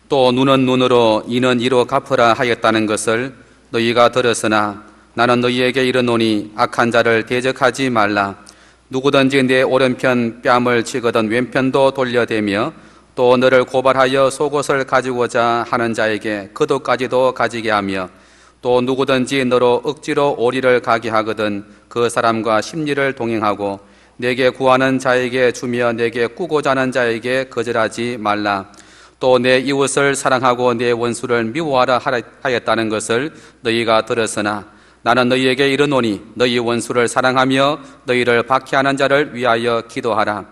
또 눈은 눈으로 이는 이로 갚으라 하였다는 것을 너희가 들었으나 나는 너희에게 이르노니 악한 자를 대적하지 말라. 누구든지 내 오른편 뺨을 치거든 왼편도 돌려대며 또 너를 고발하여 속옷을 가지고자 하는 자에게 그도까지도 가지게 하며 또 누구든지 너로 억지로 오리를 가게 하거든 그 사람과 심리를 동행하고 내게 구하는 자에게 주며 내게 꾸고자 하는 자에게 거절하지 말라. 또 내 이웃을 사랑하고 내 원수를 미워하라 하였다는 것을 너희가 들었으나 나는 너희에게 이르노니 너희 원수를 사랑하며 너희를 박해하는 자를 위하여 기도하라.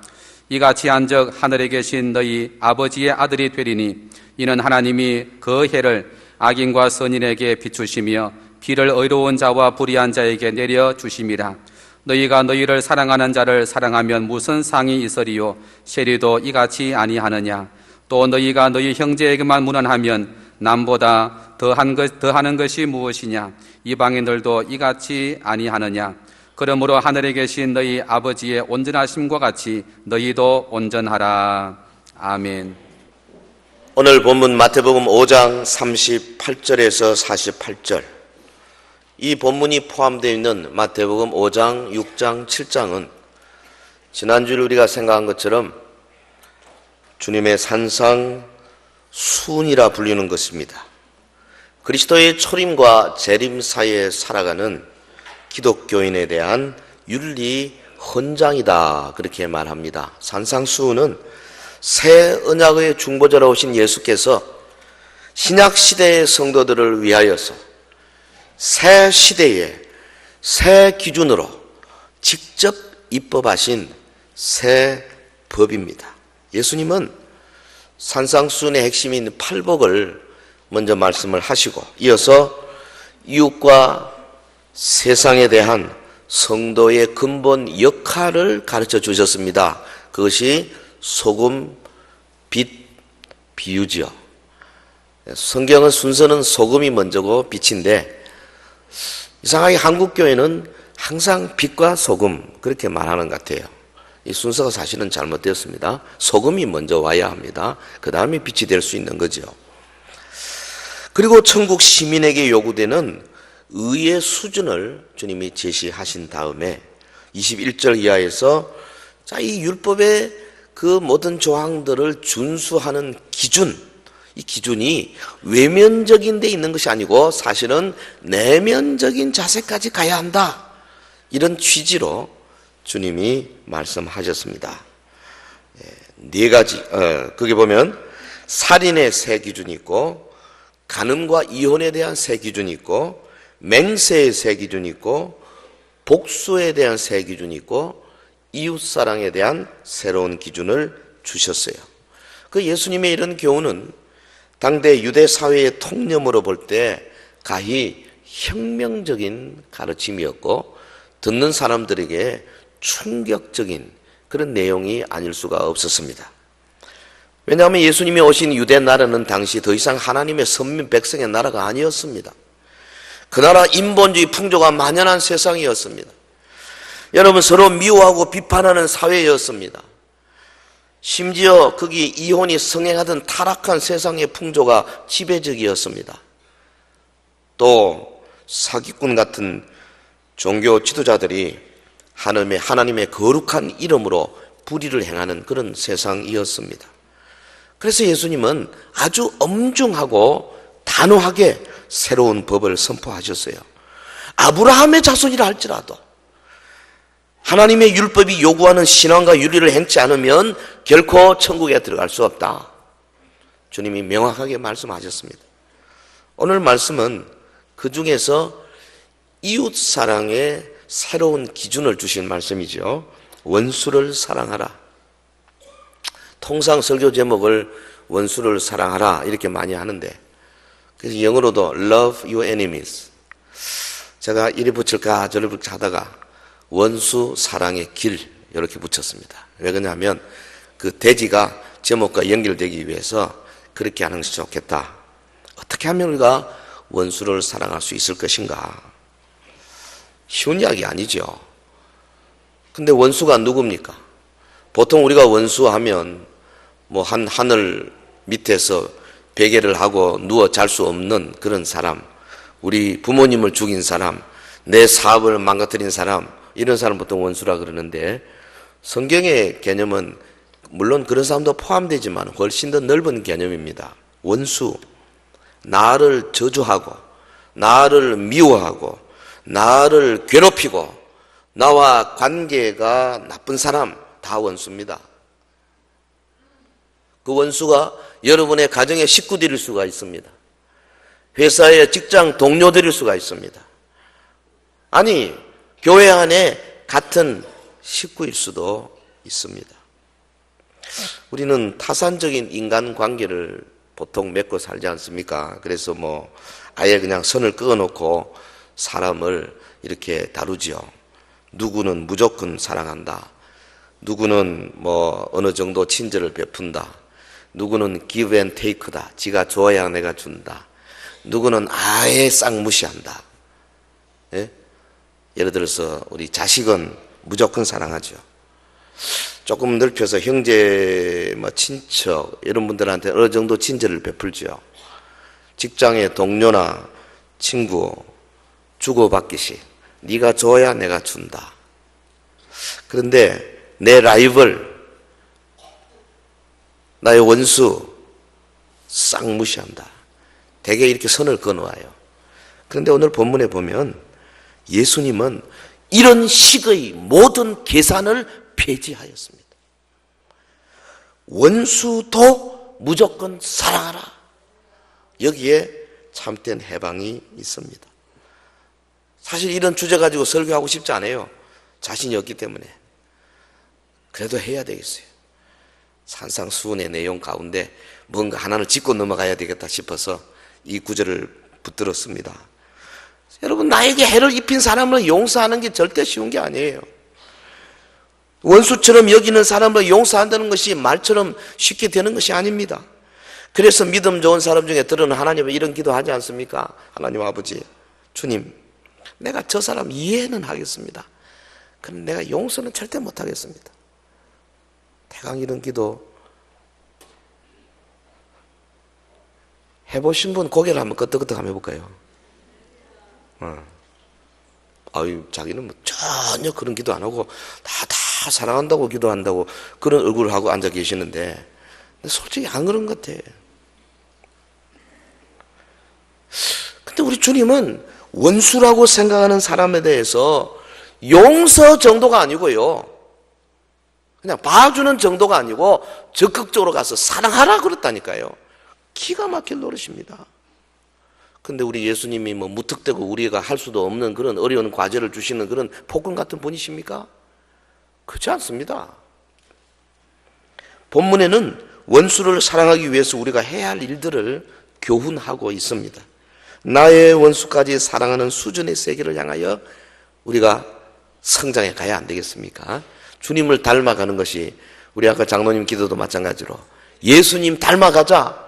이같이 한즉 하늘에 계신 너희 아버지의 아들이 되리니 이는 하나님이 그 해를 악인과 선인에게 비추시며 비를 의로운 자와 불의한 자에게 내려주심이라. 너희가 너희를 사랑하는 자를 사랑하면 무슨 상이 있으리요? 세리도 이같이 아니하느냐? 또 너희가 너희 형제에게만 무난하면 남보다 더하는 것이 무엇이냐? 이방인들도 이같이 아니하느냐? 그러므로 하늘에 계신 너희 아버지의 온전하심과 같이 너희도 온전하라. 아멘. 오늘 본문 마태복음 5장 38절에서 48절, 이 본문이 포함되어 있는 마태복음 5장, 6장, 7장은 지난주에 우리가 생각한 것처럼 주님의 산상수훈이라 불리는 것입니다. 그리스도의 초림과 재림 사이에 살아가는 기독교인에 대한 윤리 헌장이다, 그렇게 말합니다. 산상수훈은 새 언약의 중보자로 오신 예수께서 신약 시대의 성도들을 위하여서 새 시대의 새 기준으로 직접 입법하신 새 법입니다. 예수님은 산상수훈의 핵심인 팔복을 먼저 말씀을 하시고 이어서 이웃과 세상에 대한 성도의 근본 역할을 가르쳐 주셨습니다. 그것이 소금, 빛, 비유지요. 성경은 순서는 소금이 먼저고 빛인데 이상하게 한국교회는 항상 빛과 소금 그렇게 말하는 것 같아요. 이 순서가 사실은 잘못되었습니다. 소금이 먼저 와야 합니다. 그 다음에 빛이 될 수 있는 거죠. 그리고 천국 시민에게 요구되는 의의 수준을 주님이 제시하신 다음에 21절 이하에서 이 율법의 그 모든 조항들을 준수하는 기준, 이 기준이 외면적인 데 있는 것이 아니고 사실은 내면적인 자세까지 가야 한다, 이런 취지로 주님이 말씀하셨습니다. 네 가지, 거기 보면 살인의 세 기준이 있고, 간음과 이혼에 대한 세 기준이 있고, 맹세의 세 기준이 있고, 복수에 대한 세 기준이 있고, 이웃사랑에 대한 새로운 기준을 주셨어요. 그 예수님의 이런 교훈은 당대 유대 사회의 통념으로 볼 때 가히 혁명적인 가르침이었고 듣는 사람들에게 충격적인 그런 내용이 아닐 수가 없었습니다. 왜냐하면 예수님이 오신 유대 나라는 당시 더 이상 하나님의 선민 백성의 나라가 아니었습니다. 그 나라 인본주의 풍조가 만연한 세상이었습니다. 여러분, 서로 미워하고 비판하는 사회였습니다. 심지어 거기 이혼이 성행하던 타락한 세상의 풍조가 지배적이었습니다. 또 사기꾼 같은 종교 지도자들이 하나님의 거룩한 이름으로 불의를 행하는 그런 세상이었습니다. 그래서 예수님은 아주 엄중하고 단호하게 새로운 법을 선포하셨어요. 아브라함의 자손이라 할지라도 하나님의 율법이 요구하는 신앙과 윤리를 행치 않으면 결코 천국에 들어갈 수 없다, 주님이 명확하게 말씀하셨습니다. 오늘 말씀은 그 중에서 이웃 사랑의 새로운 기준을 주신 말씀이죠. 원수를 사랑하라. 통상 설교 제목을 원수를 사랑하라 이렇게 많이 하는데, 그래서 영어로도 love your enemies, 제가 이리 붙일까 저리 붙일까 하다가 원수 사랑의 길 이렇게 붙였습니다. 왜 그러냐면 그 대지가 제목과 연결되기 위해서 그렇게 하는 것이 좋겠다. 어떻게 하면 우리가 원수를 사랑할 수 있을 것인가? 쉬운 이야기 아니죠. 근데 원수가 누굽니까? 보통 우리가 원수하면 뭐 하늘 밑에서 베개를 하고 누워 잘 수 없는 그런 사람, 우리 부모님을 죽인 사람, 내 사업을 망가뜨린 사람, 이런 사람 보통 원수라 그러는데, 성경의 개념은 물론 그런 사람도 포함되지만 훨씬 더 넓은 개념입니다. 원수, 나를 저주하고 나를 미워하고 나를 괴롭히고 나와 관계가 나쁜 사람 다 원수입니다. 그 원수가 여러분의 가정의 식구들일 수가 있습니다. 회사의 직장 동료들일 수가 있습니다. 아니, 교회 안에 같은 식구일 수도 있습니다. 우리는 타산적인 인간관계를 보통 맺고 살지 않습니까? 그래서 아예 그냥 선을 그어놓고 사람을 이렇게 다루지요. 누구는 무조건 사랑한다. 누구는 어느 정도 친절을 베푼다. 누구는 give and take다. 지가 줘야 내가 준다. 누구는 아예 싹 무시한다. 예? 예를 들어서 우리 자식은 무조건 사랑하죠. 조금 넓혀서 형제, 친척 이런 분들한테 어느 정도 친절을 베풀죠. 직장의 동료나 친구 주고받기식. 네가 줘야 내가 준다. 그런데 내 라이벌, 나의 원수 싹 무시한다. 대개 이렇게 선을 그어놓아요. 그런데 오늘 본문에 보면 예수님은 이런 식의 모든 계산을 폐지하였습니다. 원수도 무조건 사랑하라. 여기에 참된 해방이 있습니다. 사실 이런 주제 가지고 설교하고 싶지 않아요. 자신이 없기 때문에. 그래도 해야 되겠어요. 산상수훈의 내용 가운데 뭔가 하나를 짚고 넘어가야 되겠다 싶어서 이 구절을 붙들었습니다. 여러분, 나에게 해를 입힌 사람을 용서하는 게 절대 쉬운 게 아니에요. 원수처럼 여기는 사람을 용서한다는 것이 말처럼 쉽게 되는 것이 아닙니다. 그래서 믿음 좋은 사람 중에 들어는 하나님은 이런 기도하지 않습니까? 하나님 아버지, 주님, 내가 저 사람 이해는 하겠습니다. 그럼 내가 용서는 절대 못하겠습니다. 대강 이런 기도 해보신 분 고개를 한번 끄덕끄덕 한번 해볼까요? 자기는 전혀 그런 기도 안 하고 다 사랑한다고 기도한다고 그런 얼굴을 하고 앉아 계시는데, 솔직히 안 그런 것 같아. 근데 우리 주님은 원수라고 생각하는 사람에 대해서 용서 정도가 아니고요, 그냥 봐주는 정도가 아니고 적극적으로 가서 사랑하라 그랬다니까요. 기가 막힐 노릇입니다. 근데 우리 예수님이 무턱대고 우리가 할 수도 없는 그런 어려운 과제를 주시는 그런 폭군 같은 분이십니까? 그렇지 않습니다. 본문에는 원수를 사랑하기 위해서 우리가 해야 할 일들을 교훈하고 있습니다. 나의 원수까지 사랑하는 수준의 세계를 향하여 우리가 성장해 가야 안 되겠습니까? 주님을 닮아가는 것이, 우리 아까 장로님 기도도 마찬가지로 예수님 닮아가자.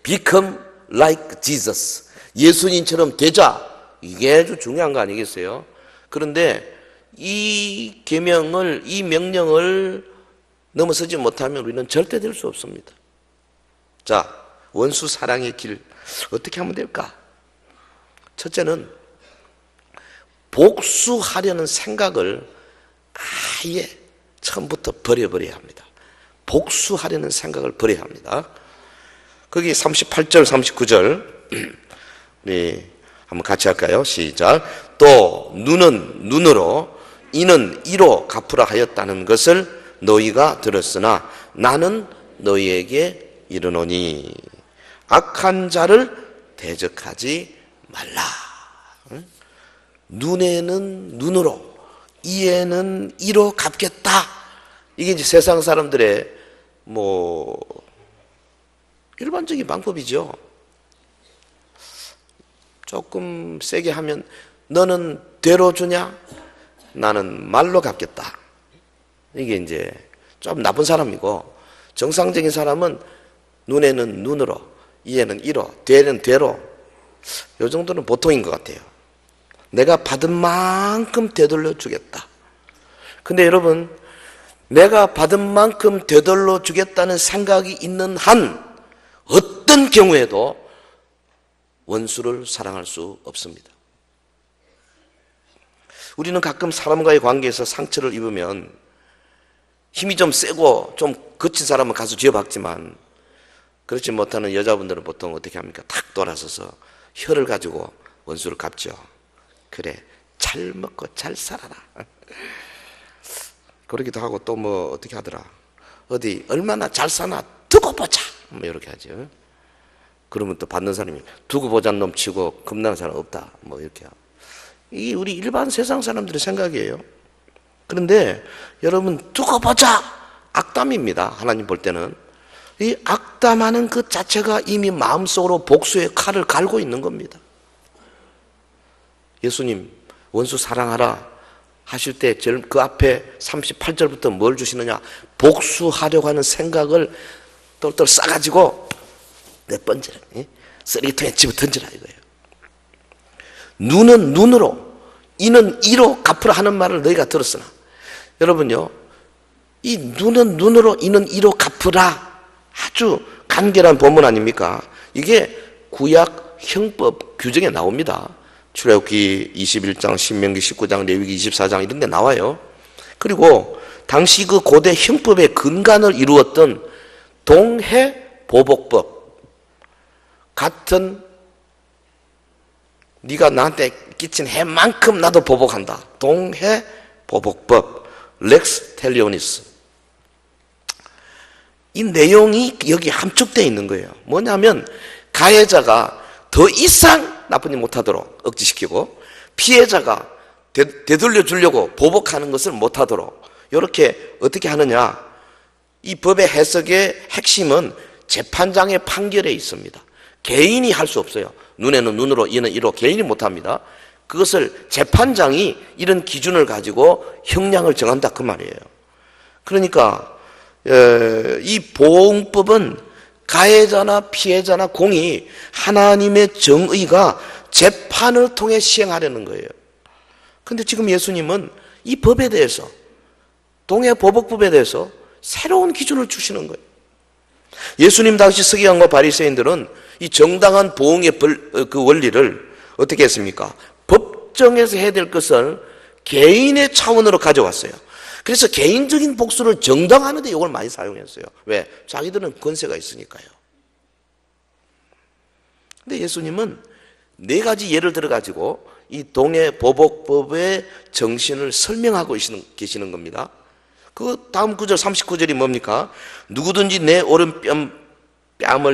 Become like Jesus. 예수님처럼 되자. 이게 아주 중요한 거 아니겠어요? 그런데 이 계명을, 이 명령을 넘어서지 못하면 우리는 절대 될 수 없습니다. 자, 원수 사랑의 길 어떻게 하면 될까? 첫째는 복수하려는 생각을 아예 처음부터 버려버려야 합니다. 복수하려는 생각을 버려야 합니다. 거기 38절, 39절 우리 한번 같이 할까요? 시작. 또 눈은 눈으로, 이는 이로 갚으라 하였다는 것을 너희가 들었으나 나는 너희에게 이르노니 악한 자를 대적하지 말라. 눈에는 눈으로, 이에는 이로 갚겠다. 이게 이제 세상 사람들의 일반적인 방법이죠. 조금 세게 하면 너는 되로 주냐? 나는 말로 갚겠다. 이게 이제 좀 나쁜 사람이고, 정상적인 사람은 눈에는 눈으로, 이에는 이로, 되는 되로, 이 정도는 보통인 것 같아요. 내가 받은 만큼 되돌려 주겠다. 근데 여러분, 내가 받은 만큼 되돌려 주겠다는 생각이 있는 한 어떤 어떤 경우에도 원수를 사랑할 수 없습니다. 우리는 가끔 사람과의 관계에서 상처를 입으면 힘이 좀 세고 좀 거친 사람은 가서 쥐어박지만 그렇지 못하는 여자분들은 보통 어떻게 합니까? 탁 돌아서서 혀를 가지고 원수를 갚죠. 그래, 잘 먹고 잘 살아라. 그러기도 하고 또 뭐 어떻게 하더라. 어디 얼마나 잘 사나 두고 보자. 뭐 이렇게 하죠. 그러면 또 받는 사람이 두고 보자는 놈 치고 겁나는 사람 없다. 뭐 이렇게 하고. 이게 우리 일반 세상 사람들의 생각이에요. 그런데 여러분 두고 보자 악담입니다. 하나님 볼 때는 이 악담하는 그 자체가 이미 마음속으로 복수의 칼을 갈고 있는 겁니다. 예수님 원수 사랑하라 하실 때 그 앞에 38절부터 뭘 주시느냐, 복수하려고 하는 생각을 똘똘 싸가지고 내 번지라, 쓰레기통에 집어 던지라 이거예요. 눈은 눈으로 이는 이로 갚으라 하는 말을 너희가 들었으나, 여러분요, 이 눈은 눈으로 이는 이로 갚으라 아주 간결한 본문 아닙니까? 이게 구약 형법 규정에 나옵니다. 출애굽기 21장, 신명기 19장, 레위기 24장 이런 데 나와요. 그리고 당시 그 고대 형법의 근간을 이루었던 동해보복법, 같은 네가 나한테 끼친 해만큼 나도 보복한다. 동해보복법, 렉스 텔리오니스. 이 내용이 여기 함축되어 있는 거예요. 뭐냐면 가해자가 더 이상 나쁜 일 못하도록 억지시키고 피해자가 되돌려 주려고 보복하는 것을 못하도록 이렇게 어떻게 하느냐. 이 법의 해석의 핵심은 재판장의 판결에 있습니다. 개인이 할 수 없어요. 눈에는 눈으로 이는 이로 개인이 못합니다. 그것을 재판장이 이런 기준을 가지고 형량을 정한다 그 말이에요. 그러니까 이 보응법은 가해자나 피해자나 공이 하나님의 정의가 재판을 통해 시행하려는 거예요. 그런데 지금 예수님은 이 법에 대해서, 동해보복법에 대해서 새로운 기준을 주시는 거예요. 예수님 당시 서기관과 바리새인들은 이 정당한 보응의 그 원리를 어떻게 했습니까? 법정에서 해야 될 것을 개인의 차원으로 가져왔어요. 그래서 개인적인 복수를 정당화하는 데 이걸 많이 사용했어요. 왜? 자기들은 권세가 있으니까요. 근데 예수님은 네 가지 예를 들어가지고 이 동해보복법의 정신을 설명하고 계시는 겁니다. 그 다음 구절 39절이 뭡니까? 누구든지 내 오른뺨을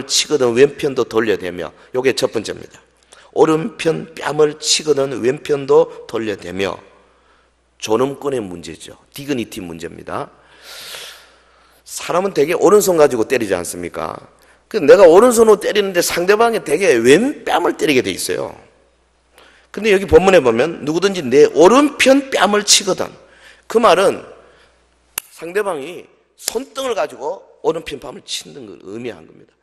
치거든 왼편도 돌려대며, 이게 첫 번째입니다. 오른편 뺨을 치거든 왼편도 돌려대며. 존엄권의 문제죠. 디그니티 문제입니다. 사람은 대개 오른손 가지고 때리지 않습니까? 내가 오른손으로 때리는데 상대방이 대개 왼뺨을 때리게 돼 있어요. 근데 여기 본문에 보면 누구든지 내 오른편 뺨을 치거든, 그 말은 상대방이 손등을 가지고 오른편 뺨을 치는 걸 의미한 겁니다.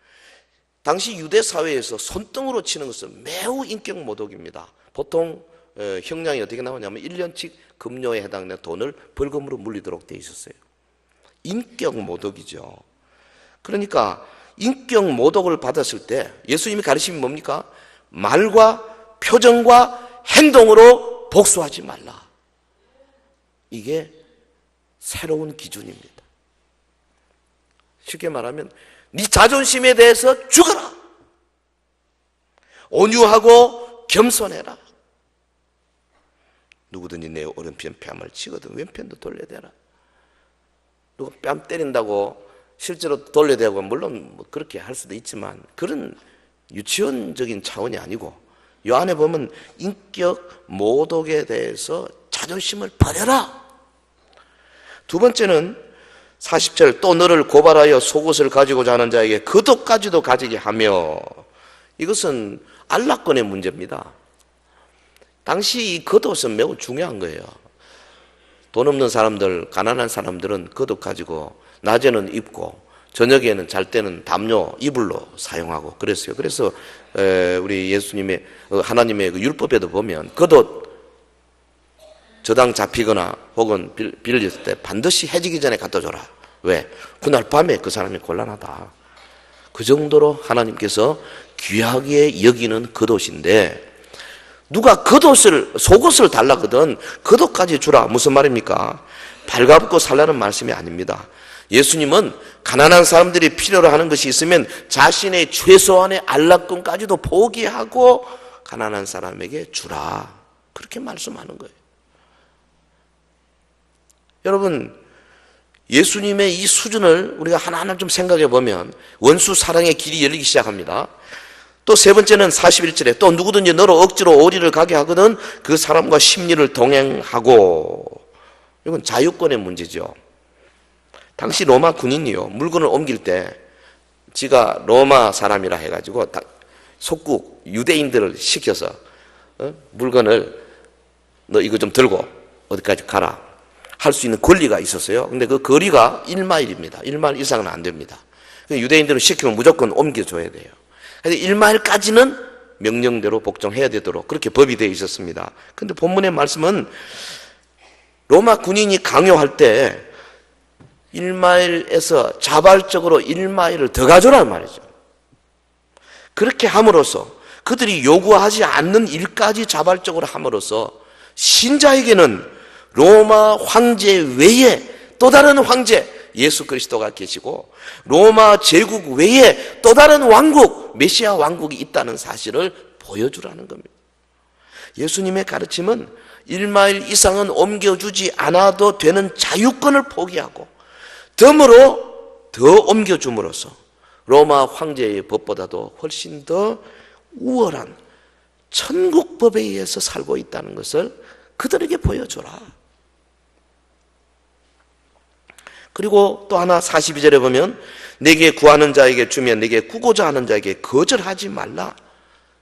당시 유대 사회에서 손등으로 치는 것은 매우 인격 모독입니다. 보통 형량이 어떻게 나오냐면 1년치 급료에 해당되는 돈을 벌금으로 물리도록 돼 있었어요. 인격 모독이죠. 그러니까 인격 모독을 받았을 때 예수님이 가르침이 뭡니까? 말과 표정과 행동으로 복수하지 말라. 이게 새로운 기준입니다. 쉽게 말하면 네 자존심에 대해서 죽어라. 온유하고 겸손해라. 누구든지 내 오른편 뺨을 치거든 왼편도 돌려대라. 누가 뺨 때린다고 실제로 돌려대고, 물론 뭐 그렇게 할 수도 있지만 그런 유치원적인 차원이 아니고, 이 안에 보면 인격 모독에 대해서 자존심을 버려라. 두 번째는 40절, 또 너를 고발하여 속옷을 가지고자 하는 자에게 겉옷까지도 가지게 하며. 이것은 안락권의 문제입니다. 당시 이 겉옷은 매우 중요한 거예요. 돈 없는 사람들, 가난한 사람들은 겉옷 가지고 낮에는 입고 저녁에는 잘 때는 담요, 이불로 사용하고 그랬어요. 그래서 우리 예수님의 하나님의 그 율법에도 보면 겉옷 저당 잡히거나 혹은 빌렸을 때 반드시 해지기 전에 갖다 줘라. 왜? 그날 밤에 그 사람이 곤란하다. 그 정도로 하나님께서 귀하게 여기는 겉옷인데 누가 속옷을 달라거든 겉옷까지 주라. 무슨 말입니까? 발가벗고 살라는 말씀이 아닙니다. 예수님은 가난한 사람들이 필요로 하는 것이 있으면 자신의 최소한의 안락권까지도 포기하고 가난한 사람에게 주라. 그렇게 말씀하는 거예요. 여러분, 예수님의 이 수준을 우리가 하나하나 좀 생각해 보면 원수 사랑의 길이 열리기 시작합니다. 또 세 번째는 41절에 또 누구든지 너로 억지로 오리를 가게 하거든 그 사람과 심리를 동행하고. 이건 자유권의 문제죠. 당시 로마 군인이요, 물건을 옮길 때 지가 로마 사람이라 해가지고 속국 유대인들을 시켜서 물건을 너 이거 좀 들고 어디까지 가라 할 수 있는 권리가 있었어요. 근데 그 거리가 1마일입니다. 1마일 이상은 안 됩니다. 유대인들은 시키면 무조건 옮겨줘야 돼요. 그래서 1마일까지는 명령대로 복종해야 되도록 그렇게 법이 되어 있었습니다. 근데 본문의 말씀은 로마 군인이 강요할 때 1마일에서 자발적으로 1마일을 더 가져라는 말이죠. 그렇게 함으로써 그들이 요구하지 않는 일까지 자발적으로 함으로써 신자에게는 로마 황제 외에 또 다른 황제 예수 그리스도가 계시고 로마 제국 외에 또 다른 왕국 메시아 왕국이 있다는 사실을 보여주라는 겁니다. 예수님의 가르침은 1마일 이상은 옮겨주지 않아도 되는 자유권을 포기하고 덤으로 더 옮겨줌으로써 로마 황제의 법보다도 훨씬 더 우월한 천국 법에 의해서 살고 있다는 것을 그들에게 보여줘라. 그리고 또 하나 42절에 보면 내게 구하는 자에게 주면 내게 구고자 하는 자에게 거절하지 말라.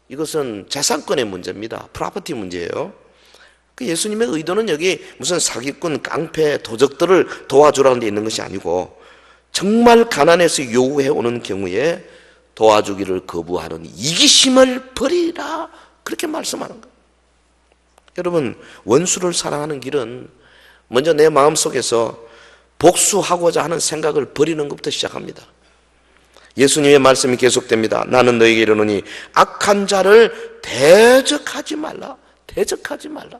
이것은 재산권의 문제입니다. 프로퍼티 문제예요. 예수님의 의도는 여기 무슨 사기꾼, 깡패, 도적들을 도와주라는 데 있는 것이 아니고 정말 가난해서 요구해 오는 경우에 도와주기를 거부하는 이기심을 버리라. 그렇게 말씀하는 거예요. 여러분, 원수를 사랑하는 길은 먼저 내 마음속에서 복수하고자 하는 생각을 버리는 것부터 시작합니다. 예수님의 말씀이 계속됩니다. 나는 너에게 이르노니 악한 자를 대적하지 말라. 대적하지 말라.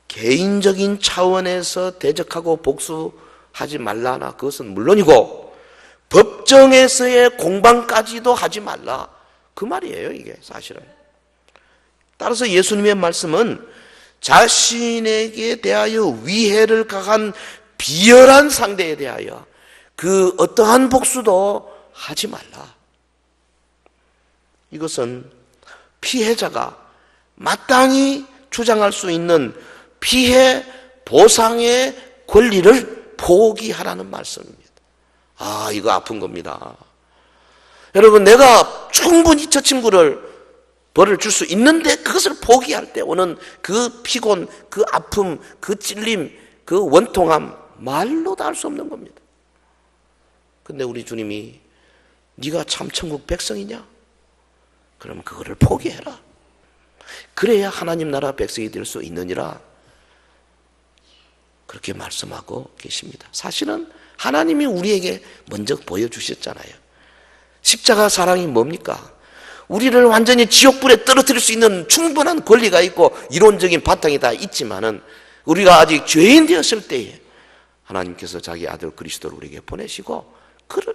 개인적인 차원에서 대적하고 복수하지 말라나 그것은 물론이고 법정에서의 공방까지도 하지 말라. 그 말이에요, 이게 사실은. 따라서 예수님의 말씀은 자신에게 대하여 위해를 가한 비열한 상대에 대하여 그 어떠한 복수도 하지 말라. 이것은 피해자가 마땅히 주장할 수 있는 피해 보상의 권리를 포기하라는 말씀입니다. 아, 이거 아픈 겁니다. 여러분, 내가 충분히 저 친구를 벌을 줄 수 있는데 그것을 포기할 때 오는 그 피곤, 그 아픔, 그 찔림, 그 원통함 말로도 할 수 없는 겁니다. 근데 우리 주님이 네가 참 천국 백성이냐? 그러면 그거를 포기해라. 그래야 하나님 나라 백성이 될 수 있느니라. 그렇게 말씀하고 계십니다. 사실은 하나님이 우리에게 먼저 보여주셨잖아요. 십자가 사랑이 뭡니까? 우리를 완전히 지옥불에 떨어뜨릴 수 있는 충분한 권리가 있고 이론적인 바탕이 다 있지만은 우리가 아직 죄인 되었을 때에 하나님께서 자기 아들 그리스도를 우리에게 보내시고 그를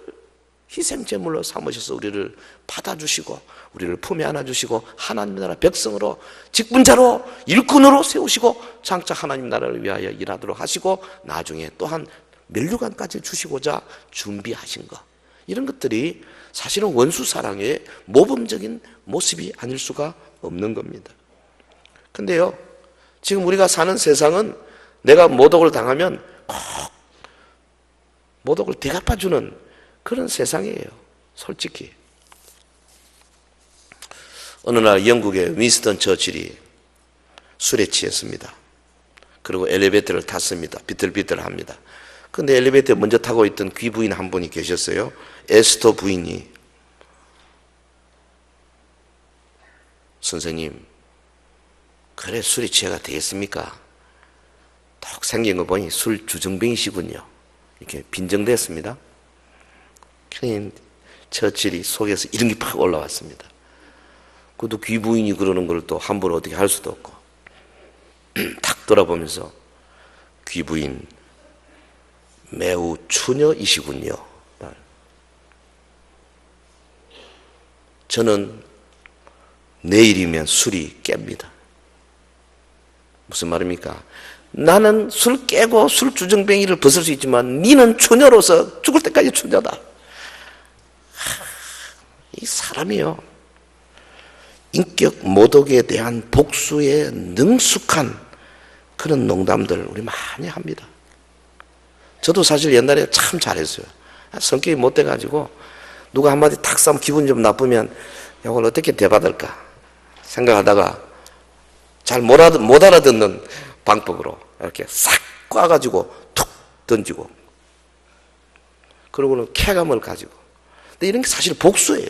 희생제물로 삼으셔서 우리를 받아주시고 우리를 품에 안아주시고 하나님 나라 백성으로 직분자로 일꾼으로 세우시고 장차 하나님 나라를 위하여 일하도록 하시고 나중에 또한 멸류관까지 주시고자 준비하신 것, 이런 것들이 사실은 원수 사랑의 모범적인 모습이 아닐 수가 없는 겁니다. 근데요, 지금 우리가 사는 세상은 내가 모독을 당하면 꼭 모독을 대갚아주는 그런 세상이에요. 솔직히. 어느 날 영국의 윈스턴 처칠이 술에 취했습니다. 그리고 엘리베이터를 탔습니다. 비틀비틀합니다. 근데 엘리베이터에 먼저 타고 있던 귀부인 한 분이 계셨어요. 에스터 부인이, 선생님, 그래 술이 취해가 되겠습니까? 딱 생긴 거 보니 술 주정뱅이시군요. 이렇게 빈정댔습니다. 그러니 처칠이 속에서 이런 게 팍 올라왔습니다. 그것도 귀부인이 그러는 걸 또 함부로 어떻게 할 수도 없고 탁 돌아보면서 귀부인 매우 추녀이시군요. 저는 내일이면 술이 깹니다. 무슨 말입니까? 나는 술 깨고 술 주정뱅이를 벗을 수 있지만 니는 추녀로서 죽을 때까지 추녀다. 이 사람이요, 인격 모독에 대한 복수에 능숙한 그런 농담들 우리 많이 합니다. 저도 사실 옛날에 참 잘했어요. 성격이 못돼가지고 누가 한마디 탁 싸면 기분이 좀 나쁘면 이걸 어떻게 대받을까 생각하다가 잘 못 알아듣는 방법으로 이렇게 싹 꽈가지고 툭 던지고, 그러고는 쾌감을 가지고. 근데 이런 게 사실 복수예요.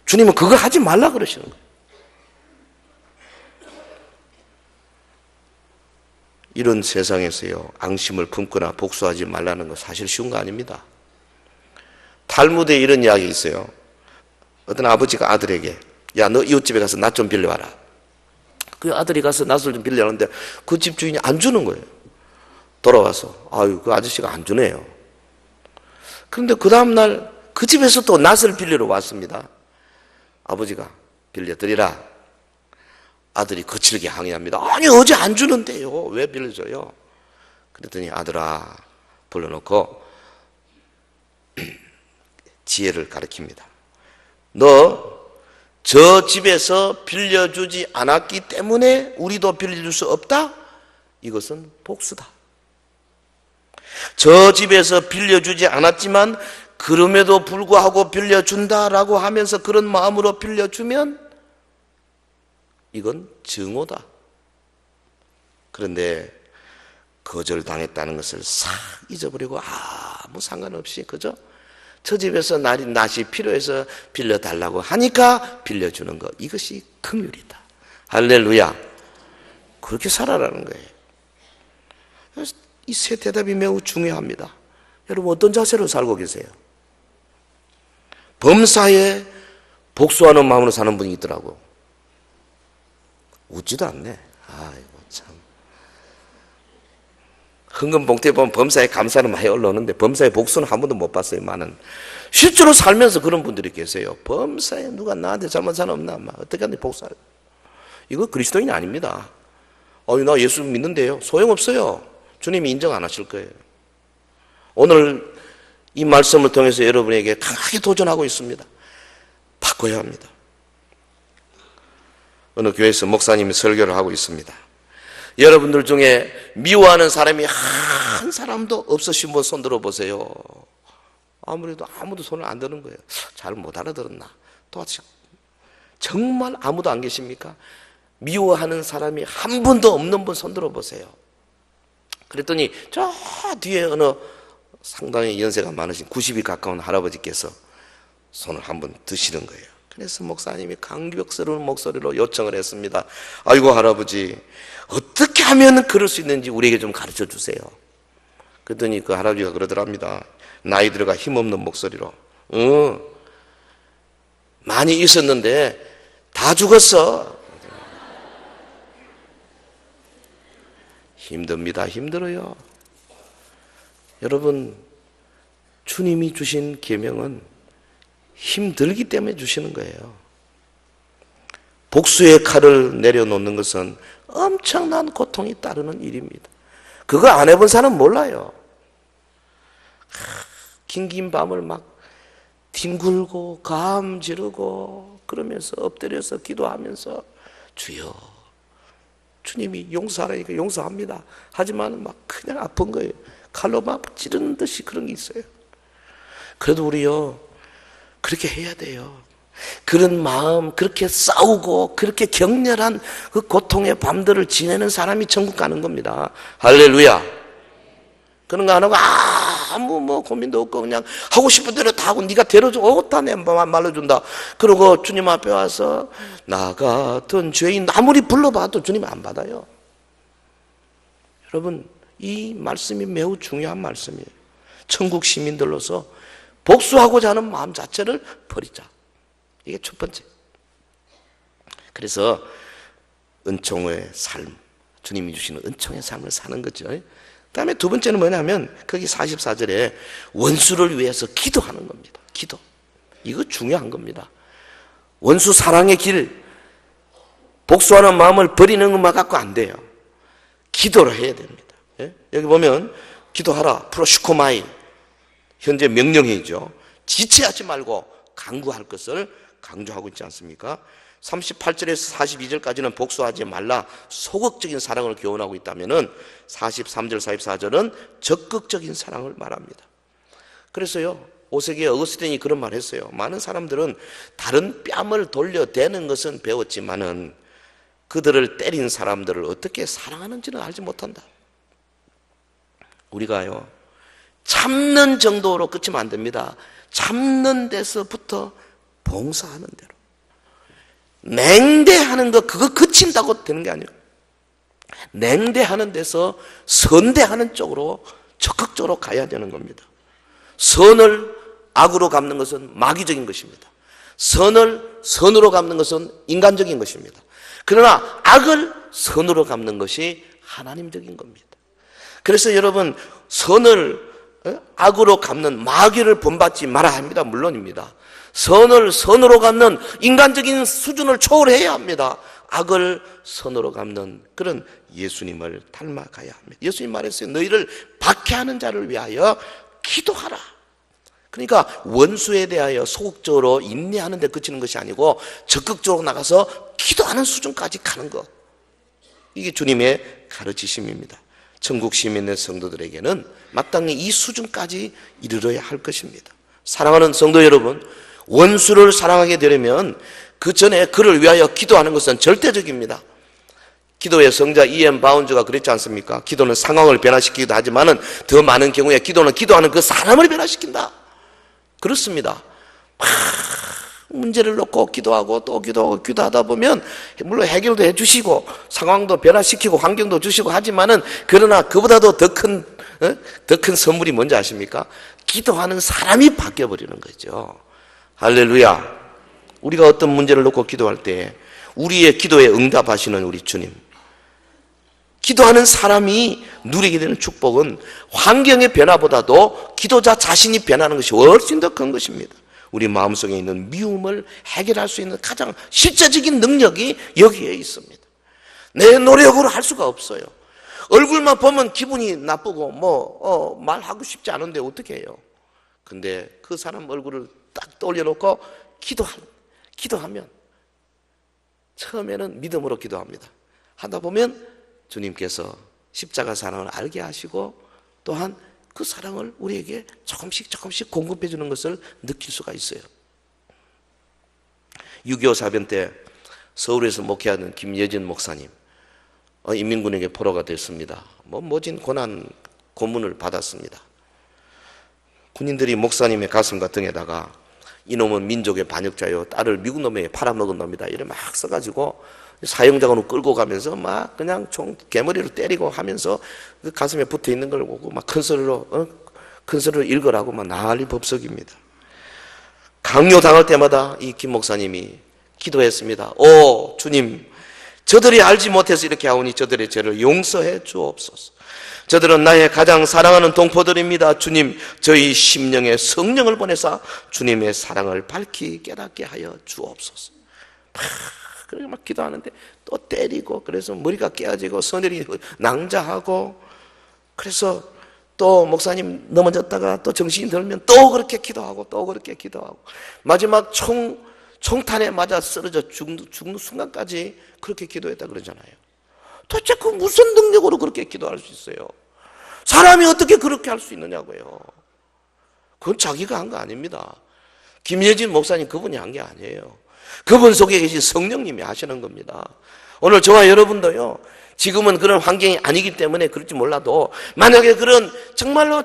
주님은 그거 하지 말라 그러시는 거예요. 이런 세상에서요, 앙심을 품거나 복수하지 말라는 거 사실 쉬운 거 아닙니다. 탈무드에 이런 이야기 있어요. 어떤 아버지가 아들에게, 야, 너 이웃집에 가서 낫 좀 빌려와라. 그 아들이 가서 낫을 좀 빌려왔는데 그 집 주인이 안 주는 거예요. 돌아와서, 아유, 그 아저씨가 안 주네요. 그런데 그 다음날 그 집에서 또 낫을 빌리러 왔습니다. 아버지가 빌려드리라. 아들이 거칠게 항의합니다. 아니, 어제 안 주는데요. 왜 빌려줘요? 그랬더니 아들아 불러놓고 지혜를 가르칩니다. 너 저 집에서 빌려주지 않았기 때문에 우리도 빌려줄 수 없다? 이것은 복수다. 저 집에서 빌려주지 않았지만 그럼에도 불구하고 빌려준다라고 하면서 그런 마음으로 빌려주면 이건 증오다. 그런데 거절당했다는 것을 싹 잊어버리고 아무 상관없이 그저 저 집에서 낫이 필요해서 빌려달라고 하니까 빌려주는 것, 이것이 긍휼이다. 할렐루야. 그렇게 살아라는 거예요. 이 세 대답이 매우 중요합니다. 여러분 어떤 자세로 살고 계세요? 범사에 복수하는 마음으로 사는 분이 있더라고. 웃지도 않네. 아이고 참. 헌금 봉투에 보면 범사에 감사는 많이 올라오는데 범사에 복수는 한 번도 못 봤어요. 많은 실제로 살면서 그런 분들이 계세요. 범사에 누가 나한테 잘못한 사람 없나? 어떻게 하는데 복수할? 이거 그리스도인이 아닙니다. 나 예수 믿는데요. 소용없어요. 주님이 인정 안 하실 거예요. 오늘 이 말씀을 통해서 여러분에게 강하게 도전하고 있습니다. 바꿔야 합니다. 어느 교회에서 목사님이 설교를 하고 있습니다. 여러분들 중에 미워하는 사람이 한 사람도 없으신 분 손 들어보세요. 아무래도 아무도 손을 안 드는 거예요. 잘 못 알아들었나? 또 정말 아무도 안 계십니까? 미워하는 사람이 한 분도 없는 분 손 들어보세요. 그랬더니 저 뒤에 어느 상당히 연세가 많으신 90이 가까운 할아버지께서 손을 한번 드시는 거예요. 그래서 목사님이 감격스러운 목소리로 요청을 했습니다. 아이고 할아버지, 어떻게 하면 그럴 수 있는지 우리에게 좀 가르쳐 주세요. 그랬더니 그 할아버지가 그러더랍니다. 나이 들어가 힘없는 목소리로, 많이 있었는데 다 죽었어. 힘듭니다. 힘들어요. 여러분, 주님이 주신 계명은 힘들기 때문에 주시는 거예요. 복수의 칼을 내려놓는 것은 엄청난 고통이 따르는 일입니다. 그거 안 해본 사람은 몰라요. 긴긴 밤을 막 뒹굴고 감 지르고 그러면서 엎드려서 기도하면서 주여, 주님이 용서하라니까 용서합니다. 하지만 막 그냥 아픈 거예요. 칼로 막 찌르는 듯이 그런 게 있어요. 그래도 우리요, 그렇게 해야 돼요. 그런 마음, 그렇게 싸우고 그렇게 격렬한 그 고통의 밤들을 지내는 사람이 천국 가는 겁니다. 할렐루야. 그런 거 안 하고 아무 고민도 없고 그냥 하고 싶은 대로 다 하고 네가 데려줘, 다 내 말려준다. 그러고 주님 앞에 와서 나 같은 죄인 아무리 불러봐도 주님 안 받아요. 여러분, 이 말씀이 매우 중요한 말씀이에요. 천국 시민들로서 복수하고자 하는 마음 자체를 버리자. 이게 첫 번째. 그래서 은총의 삶, 주님이 주시는 은총의 삶을 사는 거죠. 그 다음에 두 번째는 뭐냐면 거기 44절에 원수를 위해서 기도하는 겁니다. 기도. 이거 중요한 겁니다. 원수 사랑의 길, 복수하는 마음을 버리는 것만 갖고 안 돼요. 기도를 해야 됩니다. 여기 보면 기도하라, 프로시코마이, 현재 명령이죠. 지체하지 말고 강구할 것을 강조하고 있지 않습니까? 38절에서 42절까지는 복수하지 말라, 소극적인 사랑을 교훈하고 있다면은 43절, 44절은 적극적인 사랑을 말합니다. 그래서요, 5세기에 어거스틴이 그런 말을 했어요. 많은 사람들은 다른 뺨을 돌려대는 것은 배웠지만은 그들을 때린 사람들을 어떻게 사랑하는지는 알지 못한다. 우리가요, 참는 정도로 끝이면 안 됩니다. 참는 데서부터 봉사하는 대로. 냉대하는 거 그거 그친다고 되는 게 아니에요. 냉대하는 데서 선대하는 쪽으로 적극적으로 가야 되는 겁니다. 선을 악으로 갚는 것은 마귀적인 것입니다. 선을 선으로 갚는 것은 인간적인 것입니다. 그러나 악을 선으로 갚는 것이 하나님적인 겁니다. 그래서 여러분, 선을 악으로 갚는 마귀를 본받지 말아야 합니다. 물론입니다. 선을 선으로 갚는 인간적인 수준을 초월해야 합니다. 악을 선으로 갚는 그런 예수님을 닮아가야 합니다. 예수님 말했어요. 너희를 박해하는 자를 위하여 기도하라. 그러니까 원수에 대하여 소극적으로 인내하는 데 그치는 것이 아니고 적극적으로 나가서 기도하는 수준까지 가는 것. 이게 주님의 가르치심입니다. 천국 시민의 성도들에게는 마땅히 이 수준까지 이르러야 할 것입니다. 사랑하는 성도 여러분, 원수를 사랑하게 되려면 그 전에 그를 위하여 기도하는 것은 절대적입니다. 기도의 성자 E.M. 바운즈가 그랬지 않습니까? 기도는 상황을 변화시키기도 하지만은 더 많은 경우에 기도는 기도하는 그 사람을 변화시킨다. 그렇습니다. 문제를 놓고 기도하고 또 기도하고 기도하다 보면 물론 해결도 해주시고 상황도 변화시키고 환경도 주시고 하지만은 그러나 그보다도 더 큰 선물이 뭔지 아십니까? 기도하는 사람이 바뀌어버리는 거죠. 할렐루야. 우리가 어떤 문제를 놓고 기도할 때 우리의 기도에 응답하시는 우리 주님, 기도하는 사람이 누리게 되는 축복은 환경의 변화보다도 기도자 자신이 변하는 것이 훨씬 더 큰 것입니다. 우리 마음속에 있는 미움을 해결할 수 있는 가장 실제적인 능력이 여기에 있습니다. 내 노력으로 할 수가 없어요. 얼굴만 보면 기분이 나쁘고 말하고 싶지 않은데 어떻게 해요? 근데 그 사람 얼굴을 딱 떠올려놓고 기도하면 처음에는 믿음으로 기도합니다. 하다 보면 주님께서 십자가 사랑을 알게 하시고 또한 그 사랑을 우리에게 조금씩 공급해 주는 것을 느낄 수가 있어요. 6.25 사변 때 서울에서 목회하는 김예진 목사님, 인민군에게 포로가 됐습니다. 모진 고문을 받았습니다. 군인들이 목사님의 가슴과 등에다가 이놈은 민족의 반역자요, 딸을 미국 놈에게 팔아먹은 놈이다 이래 막 써가지고 사형장으로 끌고 가면서 막 그냥 개머리를 때리고 하면서 그 가슴에 붙어 있는 걸 보고 막 큰 소리로 읽으라고 막 난리 법석입니다. 강요 당할 때마다 이 김 목사님이 기도했습니다. 오 주님, 저들이 알지 못해서 이렇게 하오니 저들의 죄를 용서해 주옵소서. 저들은 나의 가장 사랑하는 동포들입니다. 주님, 저희 심령에 성령을 보내사 주님의 사랑을 밝히 깨닫게 하여 주옵소서. 그렇게 막 기도하는데 또 때리고, 그래서 머리가 깨어지고 서늘이 낭자하고, 그래서 또 목사님 넘어졌다가 또 정신이 들면 또 그렇게 기도하고 또 그렇게 기도하고, 마지막 총탄에 맞아 쓰러져 죽는 순간까지 그렇게 기도했다 그러잖아요. 도대체 그 무슨 능력으로 그렇게 기도할 수 있어요? 사람이 어떻게 그렇게 할 수 있느냐고요. 그건 자기가 한 거 아닙니다. 김예진 목사님 그분이 한 게 아니에요. 그분 속에 계신 성령님이 하시는 겁니다. 오늘 저와 여러분도요, 지금은 그런 환경이 아니기 때문에 그럴지 몰라도 만약에 그런 정말로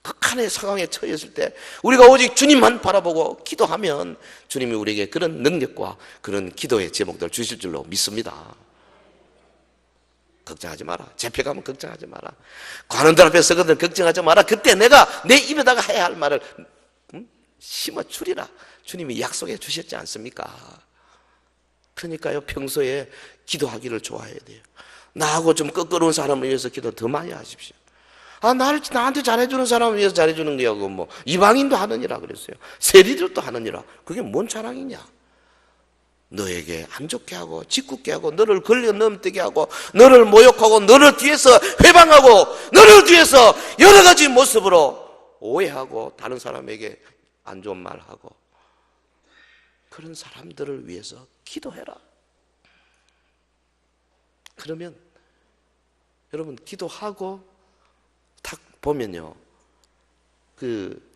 극한의 상황에 처했을 때 우리가 오직 주님만 바라보고 기도하면 주님이 우리에게 그런 능력과 그런 기도의 제목들을 주실 줄로 믿습니다. 걱정하지 마라. 잡혀가면 걱정하지 마라. 관원들 앞에 서거든 걱정하지 마라. 그때 내가 내 입에다가 해야 할 말을 심어주리라. 주님이 약속해 주셨지 않습니까? 그러니까요, 평소에 기도하기를 좋아해야 돼요. 나하고 좀 껄끄러운 사람을 위해서 기도 더 많이 하십시오. 나한테 잘해주는 사람을 위해서 잘해주는 거하고 뭐 이방인도 하느니라 그랬어요. 세리들도 하느니라. 그게 뭔 자랑이냐? 너에게 안 좋게 하고 짓궂게 하고 너를 걸려 넘뜨게 하고 너를 모욕하고 너를 뒤에서 회방하고 너를 뒤에서 여러 가지 모습으로 오해하고 다른 사람에게 안 좋은 말하고 그런 사람들을 위해서 기도해라. 그러면 여러분 기도하고 딱 보면요, 그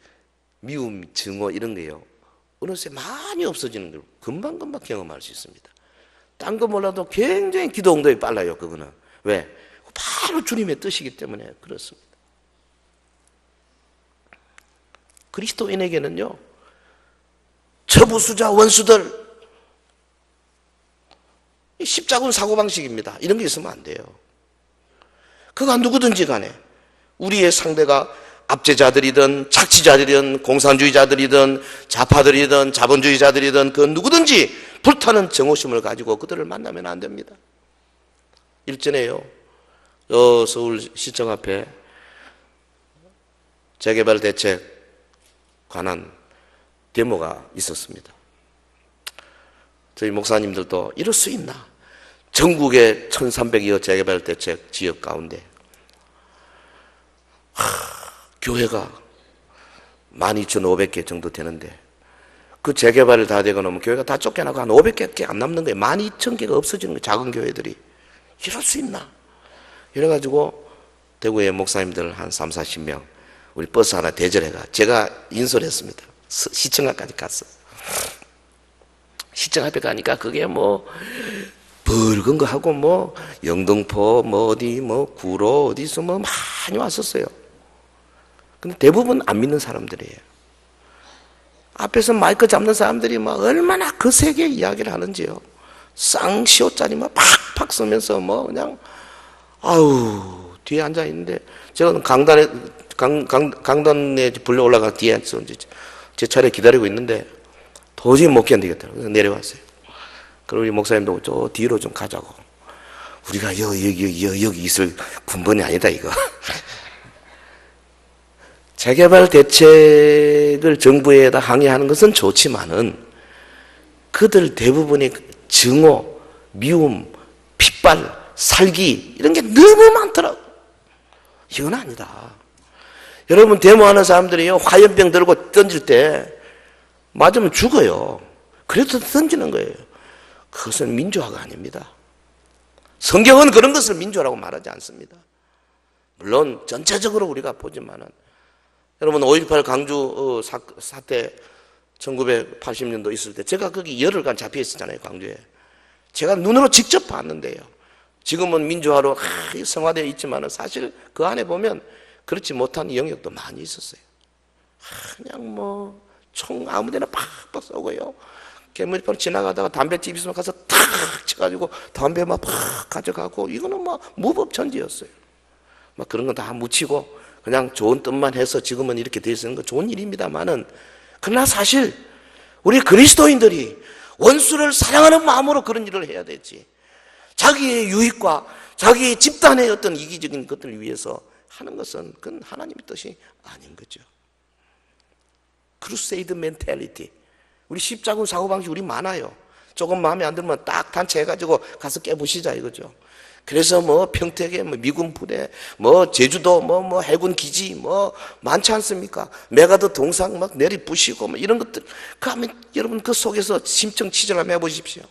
미움, 증오 이런 게요 어느새 많이 없어지는 걸 금방금방 경험할 수 있습니다. 딴 거 몰라도 굉장히 기도 응답이 빨라요. 그거는 왜? 바로 주님의 뜻이기 때문에 그렇습니다. 그리스도인에게는요, 저부수자 원수들, 십자군 사고방식입니다. 이런 게 있으면 안 돼요. 그가 누구든지 간에 우리의 상대가 압제자들이든 착취자들이든 공산주의자들이든 좌파들이든 자본주의자들이든 그 누구든지 불타는 정오심을 가지고 그들을 만나면 안 됩니다. 일전에요, 서울시청 앞에 재개발 대책 관한 데모가 있었습니다. 저희 목사님들도 이럴 수 있나? 전국의 1300여 재개발 대책 지역 가운데 교회가 12,500개 정도 되는데 그 재개발을 다 되고 나면 교회가 다 쫓겨나고 한 500개 안 남는 거예요. 12,000개가 없어지는 거예요. 작은 교회들이. 이럴 수 있나? 이래가지고 대구의 목사님들 한 3, 40명 우리 버스 하나 대절해가 제가 인솔 했습니다. 시청 앞까지 갔어. 시청 앞에 가니까 그게 뭐 붉은 거 하고 뭐 영등포 뭐 어디 뭐 구로 어디서 뭐 많이 왔었어요. 근데 대부분 안 믿는 사람들이에요. 앞에서 마이크 잡는 사람들이 막 얼마나 거세게 이야기를 하는지요. 쌍시옷짜리 막 팍팍 쓰면서 뭐 그냥 아우 뒤에 앉아 있는데 제가 강단에 불려 올라가 뒤에 앉아서 제 차례 기다리고 있는데 도저히 못 견디겠더라고요. 그래서 내려왔어요. 그리고 우리 목사님도 저 뒤로 좀 가자고. 우리가 여기 있을 군번이 아니다 이거. 재개발 대책을 정부에다 항의하는 것은 좋지만은 그들 대부분의 증오, 미움, 핏발, 살기 이런 게 너무 많더라고. 이건 아니다. 여러분 데모하는 사람들이요 화염병 들고 던질 때 맞으면 죽어요. 그래도 던지는 거예요. 그것은 민주화가 아닙니다. 성경은 그런 것을 민주화라고 말하지 않습니다. 물론 전체적으로 우리가 보지만은 여러분 5.18 광주 사태 1980년도 있을 때 제가 거기 열흘간 잡혀 있었잖아요. 광주에. 제가 눈으로 직접 봤는데요. 지금은 민주화로 성화되어 있지만 사실 그 안에 보면 그렇지 못한 영역도 많이 있었어요. 그냥 뭐 총 아무데나 팍팍 쏘고요. 개물판 지나가다가 담배집 있으면 가서 탁 쳐가지고 담배 막 팍 가져가고 이거는 막 무법천지였어요. 막 그런 건 다 묻히고 그냥 좋은 뜻만 해서 지금은 이렇게 되어 있는 건 좋은 일입니다만은 그러나 사실 우리 그리스도인들이 원수를 사랑하는 마음으로 그런 일을 해야 되지. 자기의 유익과 자기의 집단의 어떤 이기적인 것들을 위해서 하는 것은 그건 하나님의 뜻이 아닌 거죠. 크루세이드 멘탈리티. 우리 십자군 사고방식 우리 많아요. 조금 마음에 안 들면 딱 단체해가지고 가서 깨부시자 이거죠. 그래서 뭐 평택에 뭐 미군 부대, 뭐 제주도 뭐 해군 기지 뭐 많지 않습니까? 메가더 동상 막 내리부시고 뭐 이런 것들. 그러면 여러분 그 속에서 심청 치절 한번 해보십시오.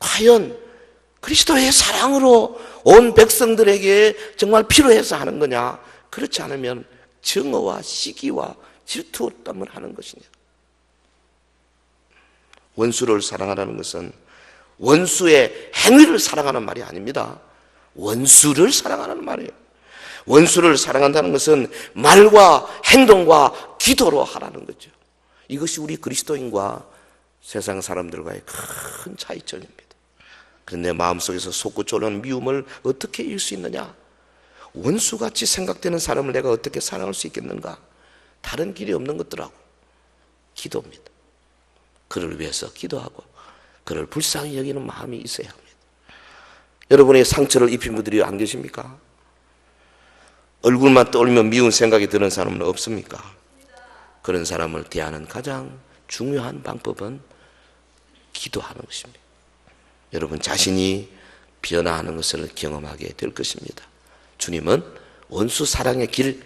과연 그리스도의 사랑으로 온 백성들에게 정말 필요해서 하는 거냐? 그렇지 않으면 증오와 시기와 질투 때문에 하는 것이냐? 원수를 사랑하라는 것은 원수의 행위를 사랑하는 말이 아닙니다. 원수를 사랑하는 말이에요. 원수를 사랑한다는 것은 말과 행동과 기도로 하라는 거죠. 이것이 우리 그리스도인과 세상 사람들과의 큰 차이점입니다. 그런데 마음속에서 솟고 쫄는 미움을 어떻게 이길 수 있느냐? 원수같이 생각되는 사람을 내가 어떻게 사랑할 수 있겠는가? 다른 길이 없는 것더라고. 기도입니다. 그를 위해서 기도하고 그를 불쌍히 여기는 마음이 있어야 합니다. 여러분의 상처를 입힌 분들이 안 계십니까? 얼굴만 떠올리면 미운 생각이 드는 사람은 없습니까? 그런 사람을 대하는 가장 중요한 방법은 기도하는 것입니다. 여러분 자신이 변화하는 것을 경험하게 될 것입니다. 주님은 원수 사랑의 길,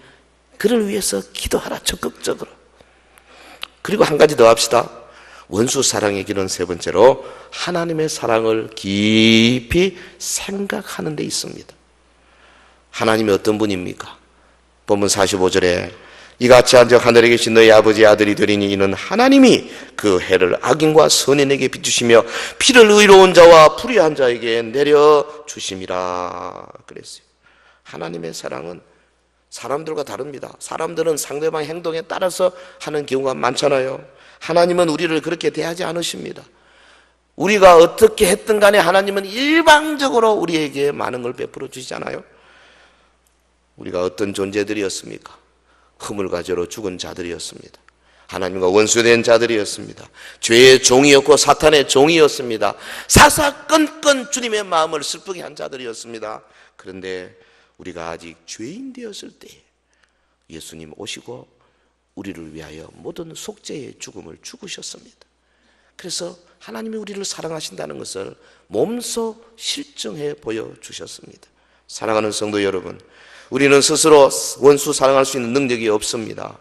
그를 위해서 기도하라, 적극적으로. 그리고 한 가지 더 합시다. 원수 사랑의 길은 세 번째로 하나님의 사랑을 깊이 생각하는 데 있습니다. 하나님이 어떤 분입니까? 본문 45절에 이같이 한즉 하늘에 계신 너희 아버지의 아들이 되리니 이는 하나님이 그 해를 악인과 선인에게 비추시며 피를 의로운 자와 불의한 자에게 내려주심이라 그랬어요. 하나님의 사랑은 사람들과 다릅니다. 사람들은 상대방 행동에 따라서 하는 경우가 많잖아요. 하나님은 우리를 그렇게 대하지 않으십니다. 우리가 어떻게 했든 간에 하나님은 일방적으로 우리에게 많은 걸 베풀어 주시잖아요. 우리가 어떤 존재들이었습니까? 허물과죄로 죽은 자들이었습니다. 하나님과 원수된 자들이었습니다. 죄의 종이었고 사탄의 종이었습니다. 사사건건 주님의 마음을 슬프게 한 자들이었습니다. 그런데 우리가 아직 죄인 되었을 때 예수님 오시고 우리를 위하여 모든 속죄의 죽음을 죽으셨습니다. 그래서 하나님이 우리를 사랑하신다는 것을 몸소 실증해 보여주셨습니다. 사랑하는 성도 여러분, 우리는 스스로 원수 사랑할 수 있는 능력이 없습니다.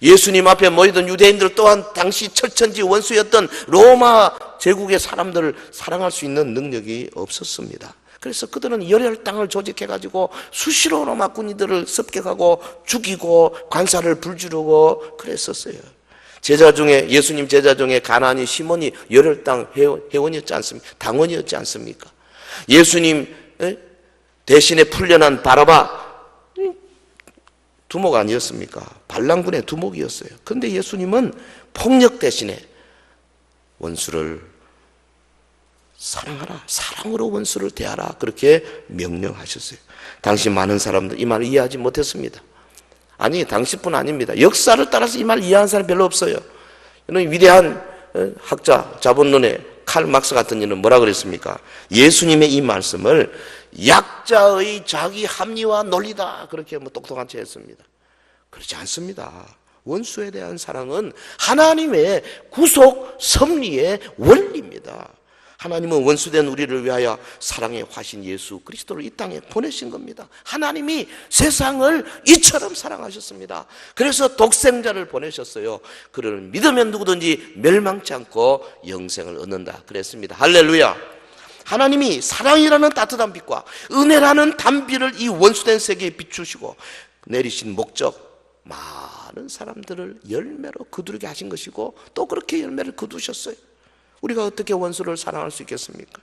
예수님 앞에 모이던 유대인들 또한 당시 철천지 원수였던 로마 제국의 사람들을 사랑할 수 있는 능력이 없었습니다. 그래서 그들은 열혈 땅을 조직해가지고 수시로 로마 군인들을 습격하고 죽이고 관사를 불지르고 그랬었어요. 제자 중에, 예수님 제자 중에 가나안이 시몬이 열혈 땅 회원이었지 않습니까? 당원이었지 않습니까? 예수님 대신에 풀려난 바라바 두목 아니었습니까? 반란군의 두목이었어요. 그런데 예수님은 폭력 대신에 원수를 사랑하라, 사랑으로 원수를 대하라, 그렇게 명령하셨어요. 당시 많은 사람들 이 말을 이해하지 못했습니다. 아니, 당시뿐 아닙니다. 역사를 따라서 이 말을 이해하는 사람이 별로 없어요. 위대한 학자, 자본론의 칼 막스 같은 이는 뭐라 그랬습니까? 예수님의 이 말씀을 약자의 자기 합리화 논리다, 그렇게 똑똑한 채 했습니다. 그렇지 않습니다. 원수에 대한 사랑은 하나님의 구속 섭리의 원리입니다. 하나님은 원수된 우리를 위하여 사랑의 화신 예수 그리스도를 이 땅에 보내신 겁니다. 하나님이 세상을 이처럼 사랑하셨습니다. 그래서 독생자를 보내셨어요. 그를 믿으면 누구든지 멸망치 않고 영생을 얻는다 그랬습니다. 할렐루야. 하나님이 사랑이라는 따뜻한 빛과 은혜라는 단비를 이 원수된 세계에 비추시고 내리신 목적, 많은 사람들을 열매로 거두게 하신 것이고 또 그렇게 열매를 거두셨어요. 우리가 어떻게 원수를 사랑할 수 있겠습니까?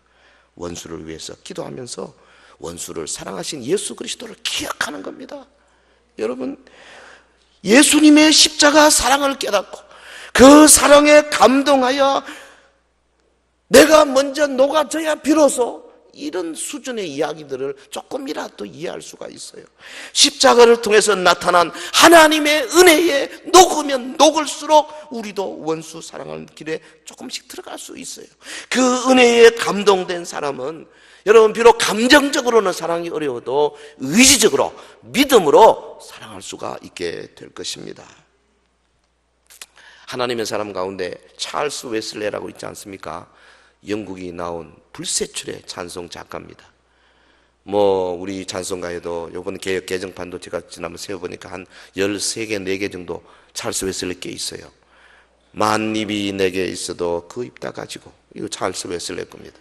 원수를 위해서 기도하면서 원수를 사랑하신 예수 그리스도를 기억하는 겁니다. 여러분, 예수님의 십자가 사랑을 깨닫고 그 사랑에 감동하여 내가 먼저 녹아져야 비로소 이런 수준의 이야기들을 조금이라도 이해할 수가 있어요. 십자가를 통해서 나타난 하나님의 은혜에 녹으면 녹을수록 우리도 원수 사랑하는 길에 조금씩 들어갈 수 있어요. 그 은혜에 감동된 사람은 여러분 비록 감정적으로는 사랑이 어려워도 의지적으로 믿음으로 사랑할 수가 있게 될 것입니다. 하나님의 사람 가운데 찰스 웨슬레라고 있지 않습니까? 영국이 나온 불세출의 찬송 작가입니다. 우리 찬송가에도 요번 개혁 개정판도 제가 지난번 세워보니까 한 13개, 4개 정도 찰스 웨슬리 께 있어요. 만입이 내게 있어도 그 입 다 가지고, 이거 찰스 웨슬리 겁니다.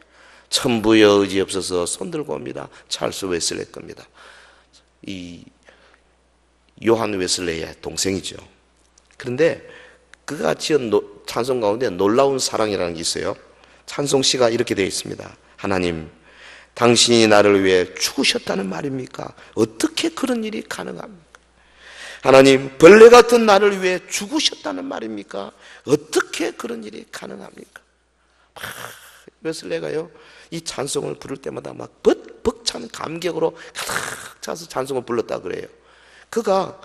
천부의 의지 없어서 손들고 옵니다. 찰스 웨슬리 겁니다. 이 요한 웨슬리의 동생이죠. 그런데 그가 지은 찬송 가운데 놀라운 사랑이라는 게 있어요. 찬송시가 이렇게 되어 있습니다. 하나님, 당신이 나를 위해 죽으셨다는 말입니까? 어떻게 그런 일이 가능합니까? 하나님, 벌레 같은 나를 위해 죽으셨다는 말입니까? 어떻게 그런 일이 가능합니까? 웨슬레가요, 이 찬송을 부를 때마다 막 벅찬 감격으로 가득 차서 찬송을 불렀다 그래요. 그가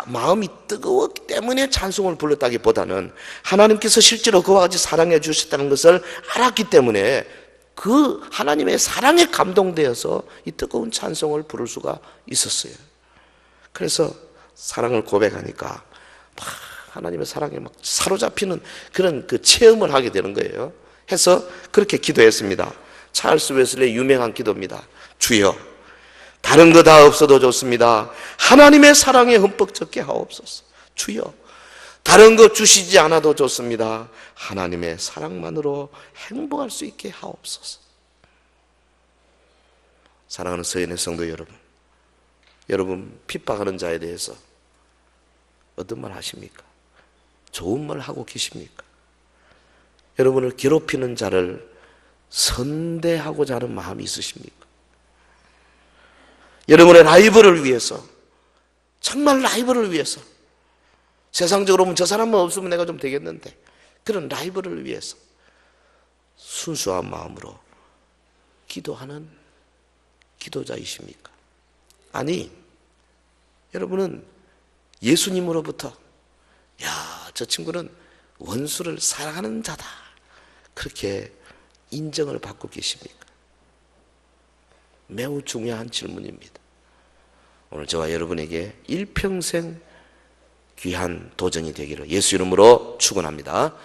마음이 뜨거웠기 때문에 찬송을 불렀다기보다는 하나님께서 실제로 그와 같이 사랑해 주셨다는 것을 알았기 때문에 그 하나님의 사랑에 감동되어서 이 뜨거운 찬송을 부를 수가 있었어요. 그래서 사랑을 고백하니까 막 하나님의 사랑에 막 사로잡히는 그런 그 체험을 하게 되는 거예요. 해서 그렇게 기도했습니다. 찰스 웨슬리의 유명한 기도입니다. 주여, 다른 거 다 없어도 좋습니다. 하나님의 사랑에 흠뻑 젖게 하옵소서. 주여, 다른 거 주시지 않아도 좋습니다. 하나님의 사랑만으로 행복할 수 있게 하옵소서. 사랑하는 서연의 성도 여러분, 여러분 핍박하는 자에 대해서 어떤 말 하십니까? 좋은 말 하고 계십니까? 여러분을 괴롭히는 자를 선대하고자 하는 마음이 있으십니까? 여러분의 라이벌을 위해서, 정말 라이벌을 위해서, 세상적으로 보면 저 사람만 없으면 내가 좀 되겠는데 그런 라이벌을 위해서 순수한 마음으로 기도하는 기도자이십니까? 아니, 여러분은 예수님으로부터 야, 저 친구는 원수를 사랑하는 자다, 그렇게 인정을 받고 계십니까? 매우 중요한 질문입니다. 오늘 저와 여러분에게 일평생 귀한 도전이 되기를 예수 이름으로 축원합니다.